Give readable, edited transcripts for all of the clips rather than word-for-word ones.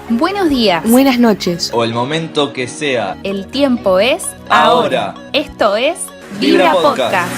Buenos días. Buenas noches. O el momento que sea. El tiempo es ahora. Esto es Vibra Podcast.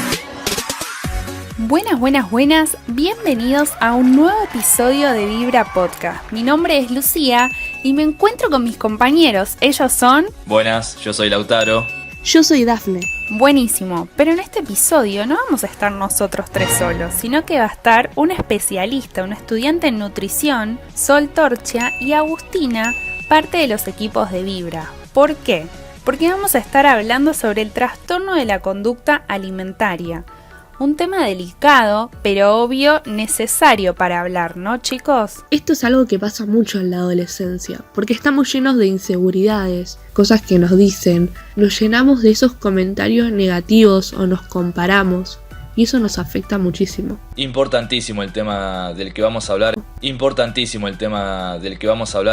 Buenas. Bienvenidos a un nuevo episodio de Vibra Podcast. Mi nombre es Lucía y me encuentro con mis compañeros. Ellos son... Buenas, yo soy Lautaro. Yo soy Dafne. Buenísimo, pero en este episodio no vamos a estar nosotros tres solos, sino que va a estar un especialista, un estudiante en nutrición, Sol Torchia, y Agustina, parte de los equipos de Vibra. ¿Por qué? Porque vamos a estar hablando sobre el trastorno de la conducta alimentaria. Un tema delicado, pero obvio necesario para hablar, ¿no, chicos? Esto es algo que pasa mucho en la adolescencia, porque estamos llenos de inseguridades, cosas que nos dicen, nos llenamos de esos comentarios negativos o nos comparamos, y eso nos afecta muchísimo. Importantísimo el tema del que vamos a hablar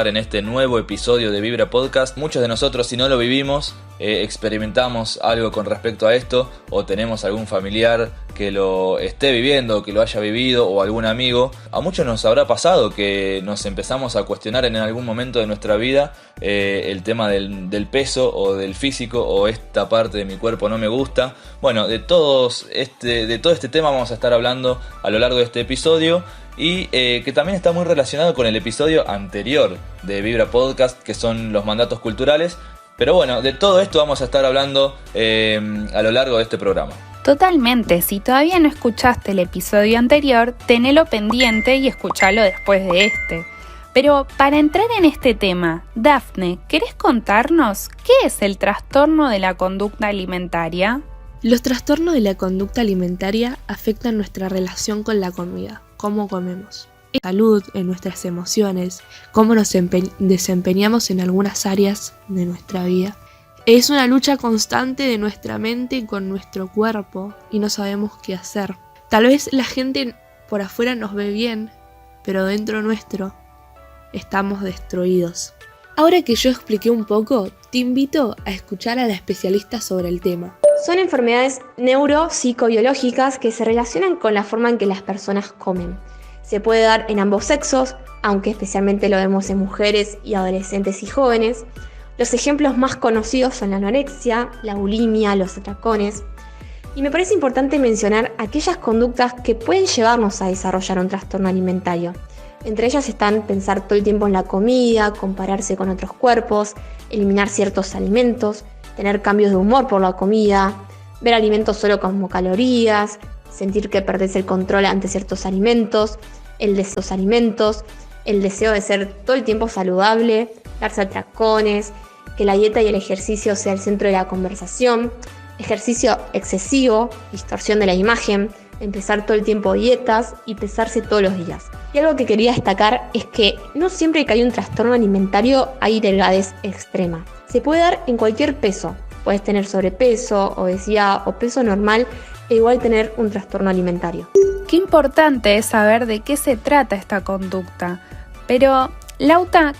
en este nuevo episodio de Vibra Podcast. Muchos de nosotros, si no lo vivimos, experimentamos algo con respecto a esto, o tenemos algún familiar que lo esté viviendo, que lo haya vivido, o algún amigo. A muchos nos habrá pasado que nos empezamos a cuestionar en algún momento de nuestra vida el tema del peso o del físico, o esta parte de mi cuerpo no me gusta. Bueno, de todo este tema vamos a estar hablando a lo largo de este episodio, y que también está muy relacionado con el episodio anterior de Vibra Podcast, que son los mandatos culturales. Pero bueno, de todo esto vamos a estar hablando a lo largo de este programa. Totalmente, si todavía no escuchaste el episodio anterior, tenelo pendiente y escuchalo después de este. Pero para entrar en este tema, Dafne, ¿querés contarnos qué es el trastorno de la conducta alimentaria? Los trastornos de la conducta alimentaria afectan nuestra relación con la comida, cómo comemos, en salud, en nuestras emociones, cómo nos desempeñamos en algunas áreas de nuestra vida. Es una lucha constante de nuestra mente con nuestro cuerpo y no sabemos qué hacer. Tal vez la gente por afuera nos ve bien, pero dentro nuestro estamos destruidos. Ahora que yo expliqué un poco, te invito a escuchar a la especialista sobre el tema. Son enfermedades neuropsicobiológicas que se relacionan con la forma en que las personas comen. Se puede dar en ambos sexos, aunque especialmente lo vemos en mujeres y adolescentes y jóvenes. Los ejemplos más conocidos son la anorexia, la bulimia, los atracones. Y me parece importante mencionar aquellas conductas que pueden llevarnos a desarrollar un trastorno alimentario. Entre ellas están pensar todo el tiempo en la comida, compararse con otros cuerpos, eliminar ciertos alimentos, tener cambios de humor por la comida, ver alimentos solo como calorías, sentir que perdés el control ante ciertos alimentos, el deseo de ser todo el tiempo saludable, darse atracones, que la dieta y el ejercicio sea el centro de la conversación, ejercicio excesivo, distorsión de la imagen, empezar todo el tiempo dietas y pesarse todos los días. Y algo que quería destacar es que no siempre que hay un trastorno alimentario hay delgadez extrema. Se puede dar en cualquier peso. Puedes tener sobrepeso, obesidad o peso normal e igual tener un trastorno alimentario. Qué importante es saber de qué se trata esta conducta. Pero, Lauta,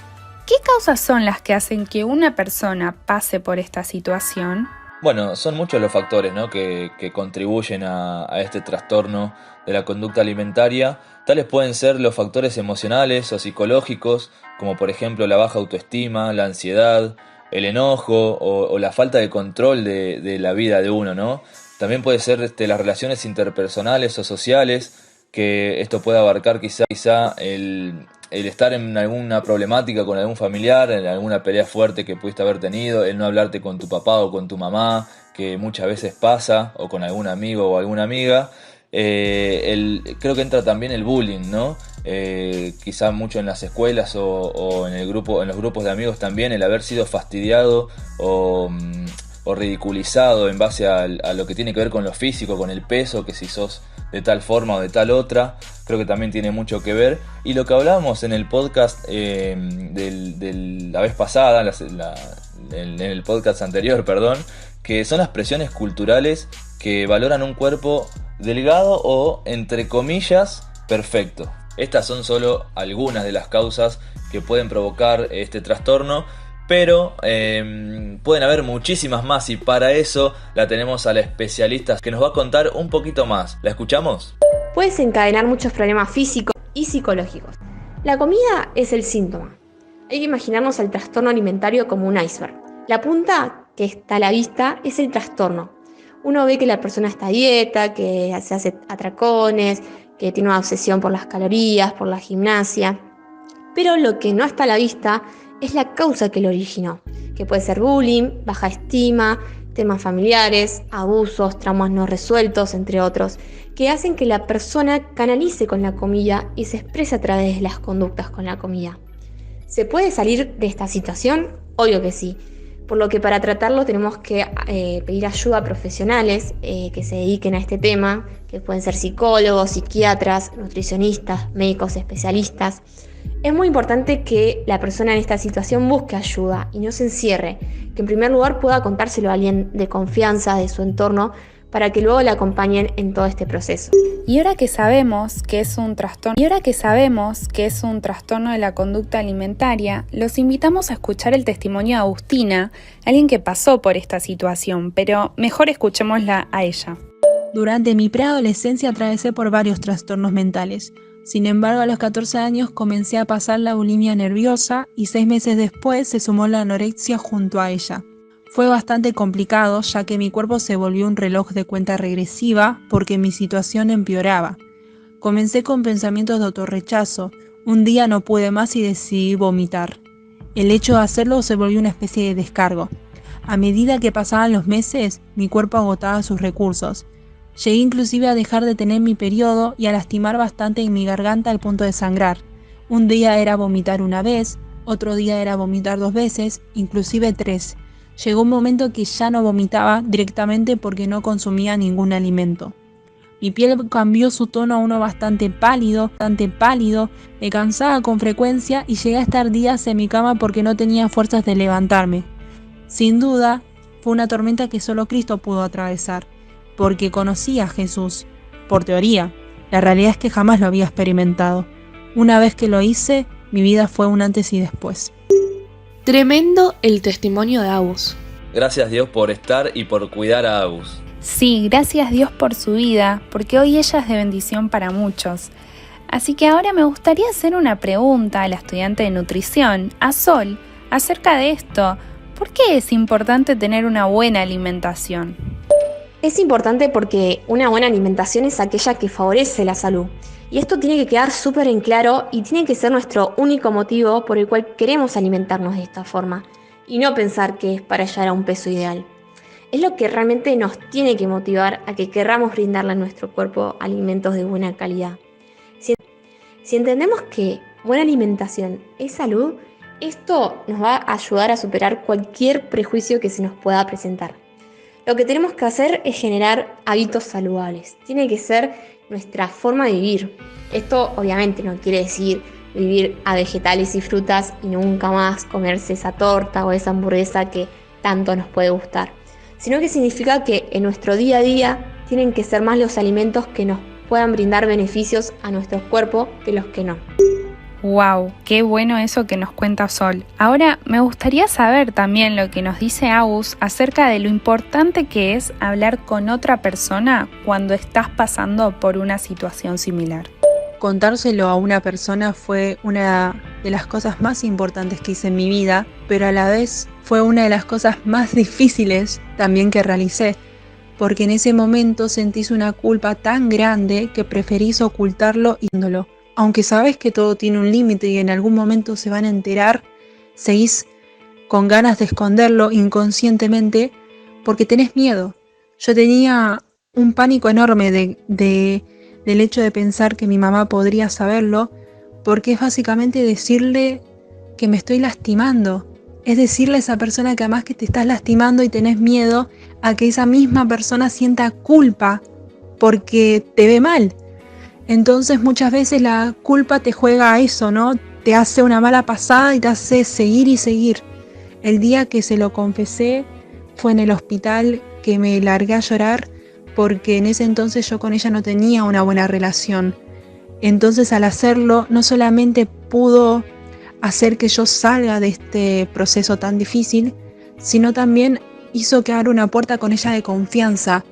¿qué causas son las que hacen que una persona pase por esta situación? Bueno, son muchos los factores, ¿no?, que contribuyen a este trastorno de la conducta alimentaria. Tales pueden ser los factores emocionales o psicológicos, como por ejemplo la baja autoestima, la ansiedad, el enojo o la falta de control de la vida de uno, ¿no? También puede ser las relaciones interpersonales o sociales, que esto puede abarcar quizá el estar en alguna problemática con algún familiar, en alguna pelea fuerte que pudiste haber tenido, el no hablarte con tu papá o con tu mamá, que muchas veces pasa, o con algún amigo o alguna amiga. Creo que entra también el bullying, ¿no? Quizá mucho en las escuelas o en los grupos de amigos también, el haber sido fastidiado o ridiculizado en base a lo que tiene que ver con lo físico, con el peso, que si sos de tal forma o de tal otra, creo que también tiene mucho que ver. Y lo que hablábamos en el podcast de la vez pasada, en el podcast anterior, que son las presiones culturales que valoran un cuerpo delgado o, entre comillas, perfecto. Estas son solo algunas de las causas que pueden provocar este trastorno, pero pueden haber muchísimas más, y para eso la tenemos a la especialista que nos va a contar un poquito más. ¿La escuchamos? Puede desencadenar muchos problemas físicos y psicológicos. La comida es el síntoma. Hay que imaginarnos el trastorno alimentario como un iceberg. La punta que está a la vista es el trastorno. Uno ve que la persona está a dieta, que se hace atracones, que tiene una obsesión por las calorías, por la gimnasia. Pero lo que no está a la vista es la causa que lo originó, que puede ser bullying, baja estima, temas familiares, abusos, traumas no resueltos, entre otros, que hacen que la persona canalice con la comida y se exprese a través de las conductas con la comida. ¿Se puede salir de esta situación? Obvio que sí. Por lo que para tratarlo tenemos que pedir ayuda a profesionales que se dediquen a este tema, que pueden ser psicólogos, psiquiatras, nutricionistas, médicos especialistas. Es muy importante que la persona en esta situación busque ayuda y no se encierre, que en primer lugar pueda contárselo a alguien de confianza de su entorno para que luego la acompañen en todo este proceso. Y ahora que sabemos que es un trastorno de la conducta alimentaria, los invitamos a escuchar el testimonio de Agustina, alguien que pasó por esta situación, pero mejor escuchémosla a ella. Durante mi preadolescencia atravesé por varios trastornos mentales. Sin embargo, a los 14 años comencé a pasar la bulimia nerviosa y 6 meses después se sumó la anorexia junto a ella. Fue bastante complicado, ya que mi cuerpo se volvió un reloj de cuenta regresiva porque mi situación empeoraba. Comencé con pensamientos de autorrechazo. Un día no pude más y decidí vomitar. El hecho de hacerlo se volvió una especie de descargo. A medida que pasaban los meses, mi cuerpo agotaba sus recursos. Llegué inclusive a dejar de tener mi periodo y a lastimar bastante en mi garganta al punto de sangrar. Un día era vomitar una vez, otro día era vomitar 2 veces, inclusive 3. Llegó un momento que ya no vomitaba directamente porque no consumía ningún alimento. Mi piel cambió su tono a uno bastante pálido, me cansaba con frecuencia y llegué a estar días en mi cama porque no tenía fuerzas de levantarme. Sin duda, fue una tormenta que solo Cristo pudo atravesar, porque conocía a Jesús, por teoría. La realidad es que jamás lo había experimentado. Una vez que lo hice, mi vida fue un antes y después. Tremendo el testimonio de Agus. Gracias Dios por estar y por cuidar a Agus. Sí, gracias Dios por su vida, porque hoy ella es de bendición para muchos. Así que ahora me gustaría hacer una pregunta a la estudiante de nutrición, a Sol, acerca de esto. ¿Por qué es importante tener una buena alimentación? Es importante porque una buena alimentación es aquella que favorece la salud. Y esto tiene que quedar súper en claro y tiene que ser nuestro único motivo por el cual queremos alimentarnos de esta forma y no pensar que es para llegar a un peso ideal. Es lo que realmente nos tiene que motivar a que querramos brindarle a nuestro cuerpo alimentos de buena calidad. Si entendemos que buena alimentación es salud, esto nos va a ayudar a superar cualquier prejuicio que se nos pueda presentar. Lo que tenemos que hacer es generar hábitos saludables. Tiene que ser nuestra forma de vivir. Esto obviamente no quiere decir vivir a vegetales y frutas y nunca más comerse esa torta o esa hamburguesa que tanto nos puede gustar, sino que significa que en nuestro día a día tienen que ser más los alimentos que nos puedan brindar beneficios a nuestro cuerpo que los que no. ¡Wow! ¡Qué bueno eso que nos cuenta Sol! Ahora me gustaría saber también lo que nos dice Agus acerca de lo importante que es hablar con otra persona cuando estás pasando por una situación similar. Contárselo a una persona fue una de las cosas más importantes que hice en mi vida, pero a la vez fue una de las cosas más difíciles también que realicé, porque en ese momento sentís una culpa tan grande que preferís ocultarlo y dándolo. Aunque sabes que todo tiene un límite y en algún momento se van a enterar, seguís con ganas de esconderlo inconscientemente porque tenés miedo. Yo tenía un pánico enorme del hecho de pensar que mi mamá podría saberlo, porque es básicamente decirle que me estoy lastimando. Es decirle a esa persona que además que te estás lastimando y tenés miedo a que esa misma persona sienta culpa porque te ve mal. Entonces muchas veces la culpa te juega a eso, ¿no? Te hace una mala pasada y te hace seguir y seguir. El día que se lo confesé fue en el hospital que me largué a llorar porque en ese entonces yo con ella no tenía una buena relación. Entonces al hacerlo no solamente pudo hacer que yo salga de este proceso tan difícil, sino también hizo que abra una puerta con ella de confianza,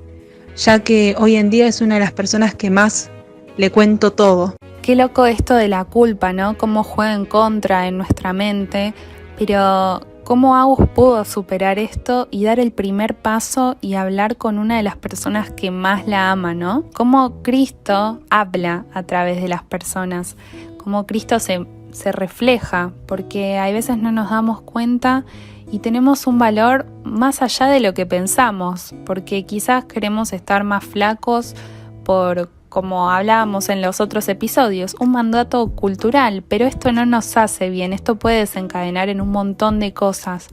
ya que hoy en día es una de las personas que más le cuento todo. Qué loco esto de la culpa, ¿no? Cómo juega en contra en nuestra mente, pero cómo Agus pudo superar esto y dar el primer paso y hablar con una de las personas que más la ama, ¿no? Cómo Cristo habla a través de las personas, cómo Cristo se refleja, porque a veces no nos damos cuenta y tenemos un valor más allá de lo que pensamos, porque quizás queremos estar más flacos por, como hablábamos en los otros episodios, un mandato cultural, pero esto no nos hace bien, esto puede desencadenar en un montón de cosas.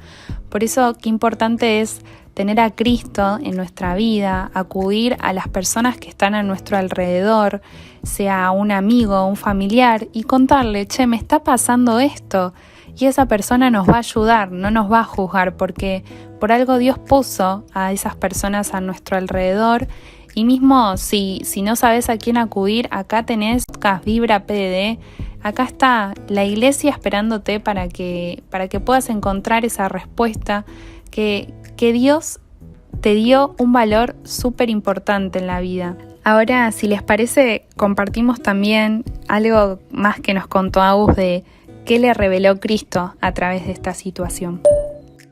Por eso qué importante es tener a Cristo en nuestra vida, acudir a las personas que están a nuestro alrededor, sea un amigo, un familiar, y contarle, che, me está pasando esto. Y esa persona nos va a ayudar, no nos va a juzgar, porque por algo Dios puso a esas personas a nuestro alrededor. Y mismo si no sabes a quién acudir, acá tenés Vibra PDD, acá está la iglesia esperándote para que puedas encontrar esa respuesta que Dios te dio un valor súper importante en la vida. Ahora, si les parece, compartimos también algo más que nos contó Agus de qué le reveló Cristo a través de esta situación.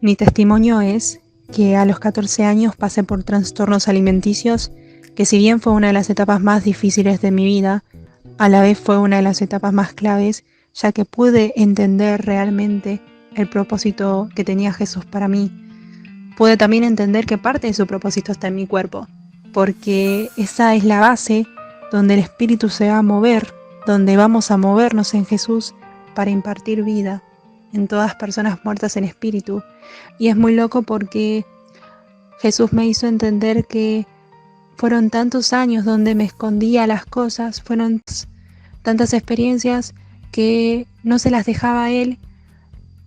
Mi testimonio es que a los 14 años pasé por trastornos alimenticios, que si bien fue una de las etapas más difíciles de mi vida, a la vez fue una de las etapas más claves, ya que pude entender realmente el propósito que tenía Jesús para mí. Pude también entender que parte de su propósito está en mi cuerpo, porque esa es la base donde el Espíritu se va a mover, donde vamos a movernos en Jesús para impartir vida en todas personas muertas en espíritu. Y es muy loco porque Jesús me hizo entender que fueron tantos años donde me escondía las cosas, fueron tantas experiencias que no se las dejaba a Él,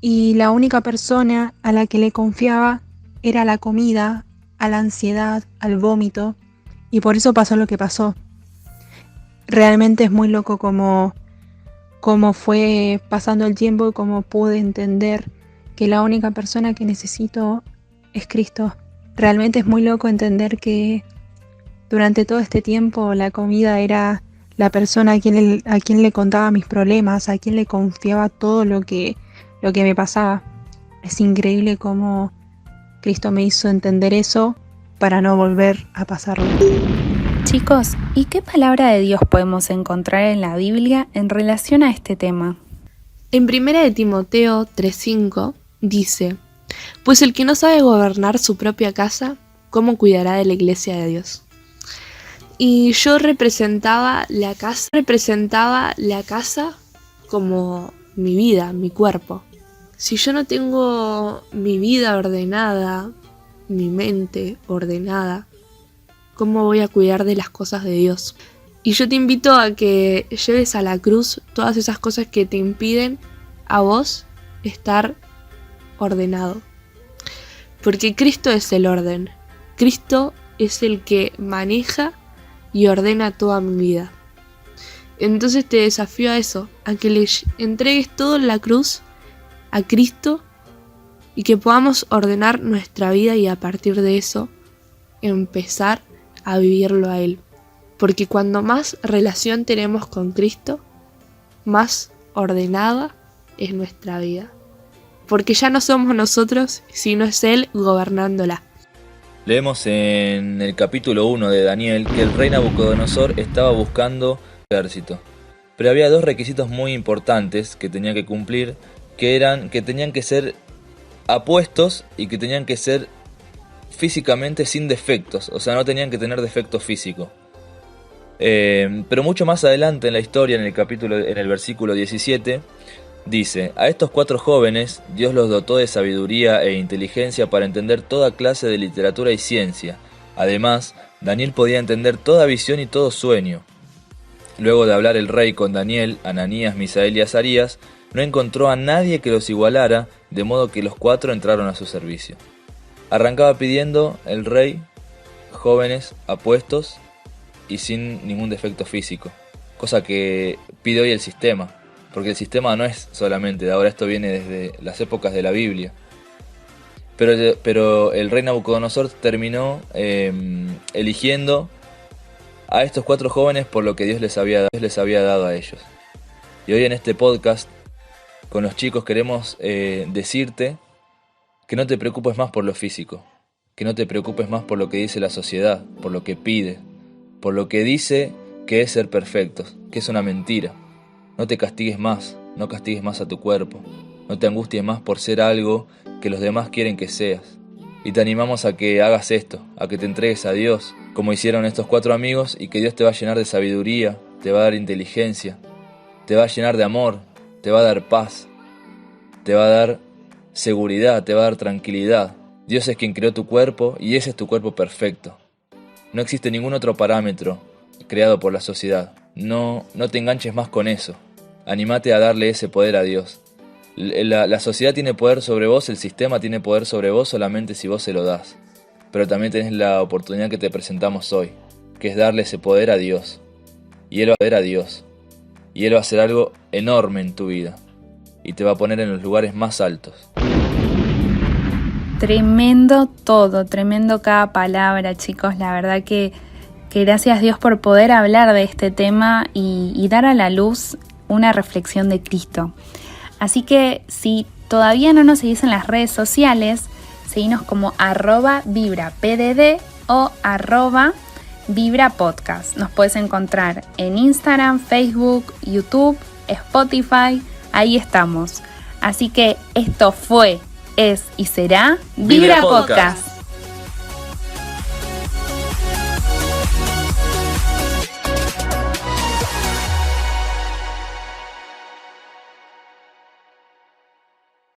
y la única persona a la que le confiaba era la comida, a la ansiedad, al vómito, y por eso pasó lo que pasó. Realmente es muy loco cómo fue pasando el tiempo y cómo pude entender que la única persona que necesito es Cristo. Realmente es muy loco entender que durante todo este tiempo la comida era la persona a quien le contaba mis problemas, a quien le confiaba todo lo que me pasaba. Es increíble cómo Cristo me hizo entender eso para no volver a pasarlo. Chicos, ¿y qué palabra de Dios podemos encontrar en la Biblia en relación a este tema? En 1 Timoteo 3:5 dice: pues el que no sabe gobernar su propia casa, ¿cómo cuidará de la iglesia de Dios? Y yo representaba la casa como mi vida, mi cuerpo. Si yo no tengo mi vida ordenada, mi mente ordenada, ¿cómo voy a cuidar de las cosas de Dios? Y yo te invito a que lleves a la cruz todas esas cosas que te impiden a vos estar ordenado. Porque Cristo es el orden. Cristo es el que maneja y ordena toda mi vida. Entonces te desafío a eso, a que le entregues todo en la cruz a Cristo y que podamos ordenar nuestra vida y a partir de eso empezar a vivirlo a Él. Porque cuando más relación tenemos con Cristo, más ordenada es nuestra vida. Porque ya no somos nosotros, sino es Él gobernándola. Leemos en el capítulo 1 de Daniel que el rey Nabucodonosor estaba buscando ejército. Pero había dos requisitos muy importantes que tenía que cumplir, que eran que tenían que ser apuestos y que tenían que ser físicamente sin defectos, o sea, no tenían que tener defecto físico. Pero mucho más adelante en la historia, en el versículo 17, dice: a estos 4 jóvenes Dios los dotó de sabiduría e inteligencia para entender toda clase de literatura y ciencia. Además, Daniel podía entender toda visión y todo sueño. Luego de hablar el rey con Daniel, Ananías, Misael y Azarías, no encontró a nadie que los igualara, de modo que los 4 entraron a su servicio. Arrancaba pidiendo el rey jóvenes, apuestos y sin ningún defecto físico, cosa que pide hoy el sistema. Porque el sistema no es solamente de ahora, esto viene desde las épocas de la Biblia. Pero el rey Nabucodonosor terminó eligiendo a estos 4 jóvenes por lo que Dios les había dado a ellos. Y hoy en este podcast, con los chicos, queremos decirte que no te preocupes más por lo físico, que no te preocupes más por lo que dice la sociedad, por lo que pide, por lo que dice que es ser perfectos, que es una mentira. No te castigues más, no castigues más a tu cuerpo, no te angusties más por ser algo que los demás quieren que seas. Y te animamos a que hagas esto, a que te entregues a Dios, como hicieron estos 4 amigos, y que Dios te va a llenar de sabiduría, te va a dar inteligencia, te va a llenar de amor, te va a dar paz, te va a dar seguridad, te va a dar tranquilidad. Dios es quien creó tu cuerpo y ese es tu cuerpo perfecto. No existe ningún otro parámetro creado por la sociedad. No te enganches más con eso. Anímate a darle ese poder a Dios. La sociedad tiene poder sobre vos, el sistema tiene poder sobre vos solamente si vos se lo das. Pero también tenés la oportunidad que te presentamos hoy, que es darle ese poder a Dios. Y Él va a hacer algo enorme en tu vida. Y te va a poner en los lugares más altos. Tremendo todo, tremendo cada palabra, chicos. La verdad que gracias a Dios por poder hablar de este tema y dar a la luz una reflexión de Cristo. Así que si todavía no nos seguís en las redes sociales, seguinos como @vibrapdd o @vibrapodcast. Nos puedes encontrar en Instagram, Facebook, YouTube, Spotify, ahí estamos. Así que esto fue, es y será Vibra Podcast.